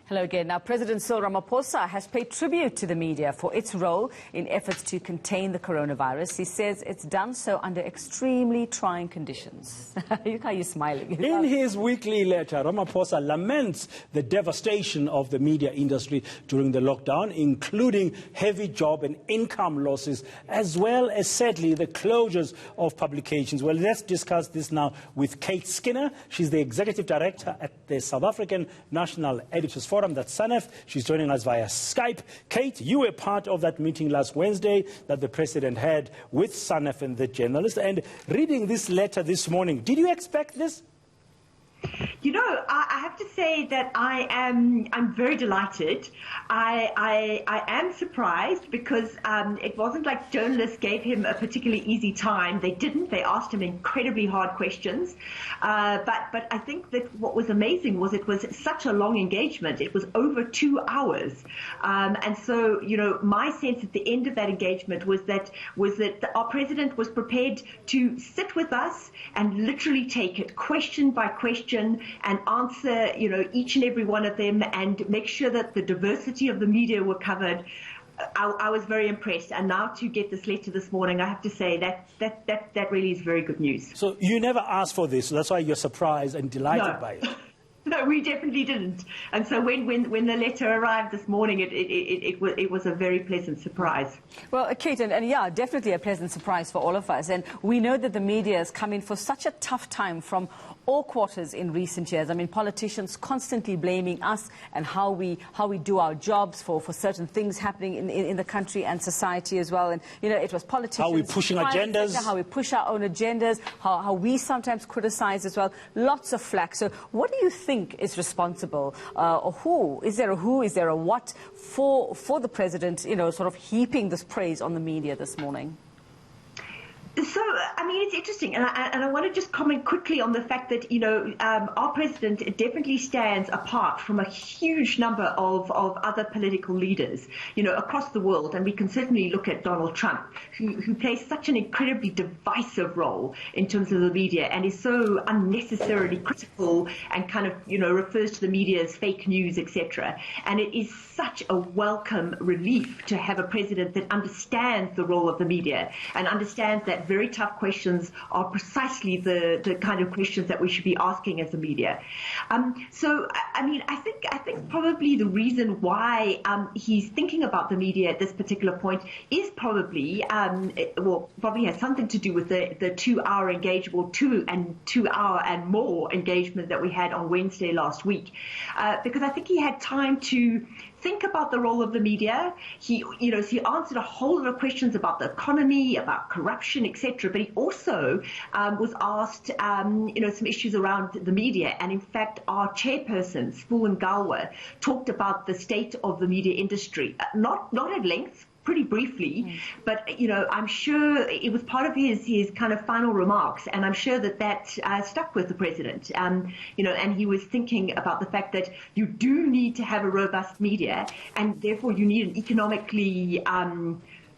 Hello again. Now, President Cyril Ramaphosa has paid tribute to the media for its role in efforts to contain the coronavirus. He says it's done so under extremely trying conditions. Look how you're smiling. In his weekly letter, Ramaphosa laments the devastation of the media industry during the lockdown, including heavy job and income losses, as well as, sadly, the closures of publications. Well, let's discuss this now with Kate Skinner. She's the Executive Director at the South African National Editors Forum, that's SANEF. She's joining us via Skype. Kate, you were part of that meeting last Wednesday that the President had with SANEF and the journalists. And reading this letter this morning, did you expect this? You know, I have to say that I'm very delighted. I am surprised because it wasn't like journalists gave him a particularly easy time. They didn't. They asked him incredibly hard questions. But I think that what was amazing was it was such a long engagement. It was over 2 hours. And so, you know, my sense at the end of that engagement was that our president was prepared to sit with us and literally take it question by question and answer, you know, each and every one of them and make sure that the diversity of the media were covered. I was very impressed. And now to get this letter this morning, I have to say that really is very good news. So you never asked for this, so that's why you're surprised and delighted by it. No, we definitely didn't. And so when the letter arrived this morning, it was a very pleasant surprise. Well, Kate, and yeah, definitely a pleasant surprise for all of us. And we know that the media has come in for such a tough time from all quarters in recent years. I mean, politicians constantly blaming us and how we do our jobs for certain things happening in the country and society as well. And, you know, it was politicians. How we're pushing agendas. Sector, how we push our own agendas, how we sometimes criticize as well. Lots of flack. So what do you think is responsible, or who? Is there a who? Is there a what for the president, you know, sort of heaping this praise on the media this morning? So, I mean, it's interesting, and I want to just comment quickly on the fact that, you know, our president definitely stands apart from a huge number of other political leaders, you know, across the world. And we can certainly look at Donald Trump, who plays such an incredibly divisive role in terms of the media and is so unnecessarily critical and kind of, you know, refers to the media as fake news, etc. And it is such a welcome relief to have a president that understands the role of the media and understands that very tough questions are precisely the kind of questions that we should be asking as the media. So, I mean, I think probably the reason why he's thinking about the media at this particular point is probably, probably has something to do with the 2 hour engagement, 2 hour and more engagement that we had on Wednesday last week, because I think he had time to think about the role of the media. He answered a whole lot of questions about the economy, about corruption, etc. But he also was asked, some issues around the media. And in fact, our chairperson, Spoon Galwa, talked about the state of the media industry, not at length, pretty briefly, but, you know, I'm sure it was part of his kind of final remarks, and I'm sure that stuck with the president. And he was thinking about the fact that you do need to have a robust media, and therefore you need an economically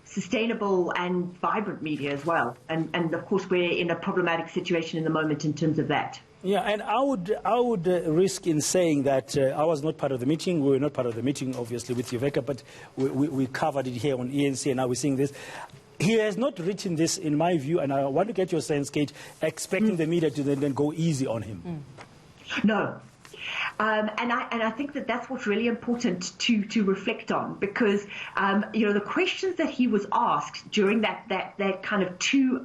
sustainable and vibrant media as well. And of course, we're in a problematic situation in the moment in terms of that. Yeah, and I would risk in saying that I was not part of the meeting. We were not part of the meeting, obviously, with Yuveka, but we covered it here on eNCA, and now we're seeing this. He has not written this, in my view, and I want to get your sense, Kate, expecting the media to then go easy on him. No. And I think that's what's really important to reflect on, because the questions that he was asked during that kind of 2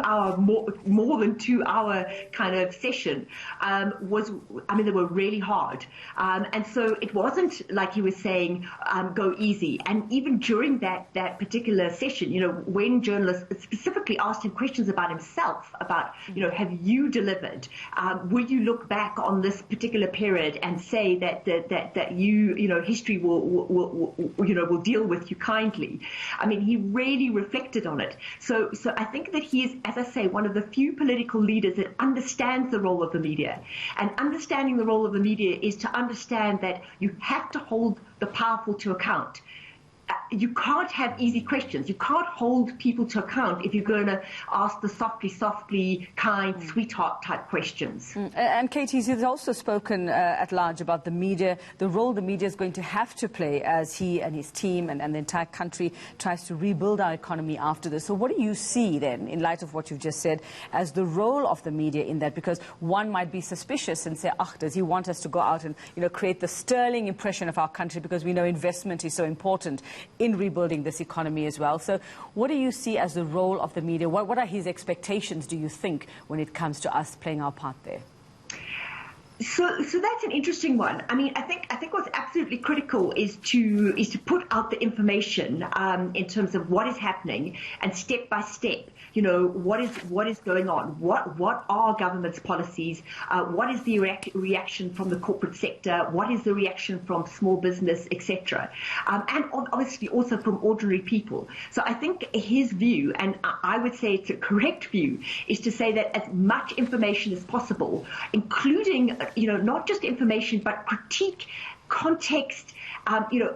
hour more than 2 hour kind of session they were really hard, and so it wasn't like he was saying go easy. And even during that particular session, you know, when journalists specifically asked him questions about himself, about, you know, have you delivered? Will you look back on this particular period and say that history will deal with you kindly? I mean, he really reflected on it. So I think that he is, as I say, one of the few political leaders that understands the role of the media. And understanding the role of the media is to understand that you have to hold the powerful to account. you can't have easy questions. You can't hold people to account if you're going to ask the softly, kind, sweetheart type questions. And Katie, he's also spoken at large about the media, the role the media is going to have to play as he and his team and the entire country tries to rebuild our economy after this. So what do you see then, in light of what you've just said, as the role of the media in that? Because one might be suspicious and say, does he want us to go out and create the sterling impression of our country, because we know investment is so important in rebuilding this economy as well. So what do you see as the role of the media? What are his expectations, do you think, when it comes to us playing our part there? So that's an interesting one. I mean, I think what's absolutely critical is to put out the information in terms of what is happening, and step by step, what is going on, what are government's policies, what is the reaction from the corporate sector, what is the reaction from small business, etc., and obviously also from ordinary people. So I think his view, and I would say it's a correct view, is to say that as much information as possible, including not just information, but critique, context,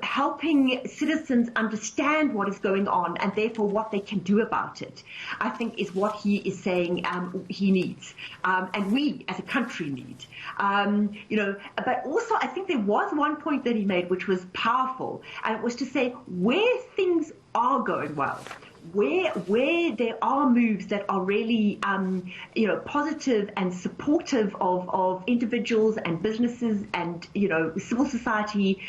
helping citizens understand what is going on and therefore what they can do about it, I think is what he is saying he needs, and we as a country need. But also I think there was one point that he made which was powerful, and it was to say where things are going well, where there are moves that are really, positive and supportive of individuals and businesses and, civil society,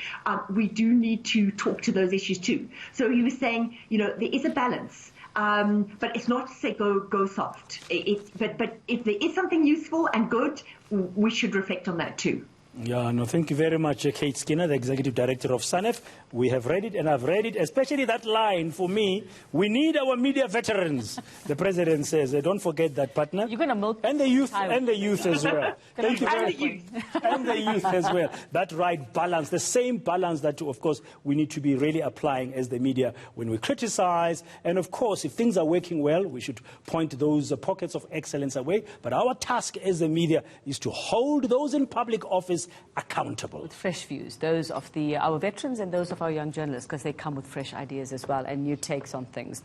we do need to talk to those issues too. So he was saying, there is a balance. But it's not to say go soft. But if there is something useful and good, we should reflect on that too. Yeah, no, thank you very much, Kate Skinner, the Executive Director of SANEF. We have read it, and I've read it, especially that line for me, we need our media veterans. The President says, don't forget that, partner. You're going to milk and the youth as well. Thank you very much. And the youth as well. That right balance, the same balance that, of course, we need to be really applying as the media when we criticize. And, of course, if things are working well, we should point those pockets of excellence away. But our task as the media is to hold those in public office accountable. With fresh views, those of our veterans and those of our young journalists, because they come with fresh ideas as well and new takes on things.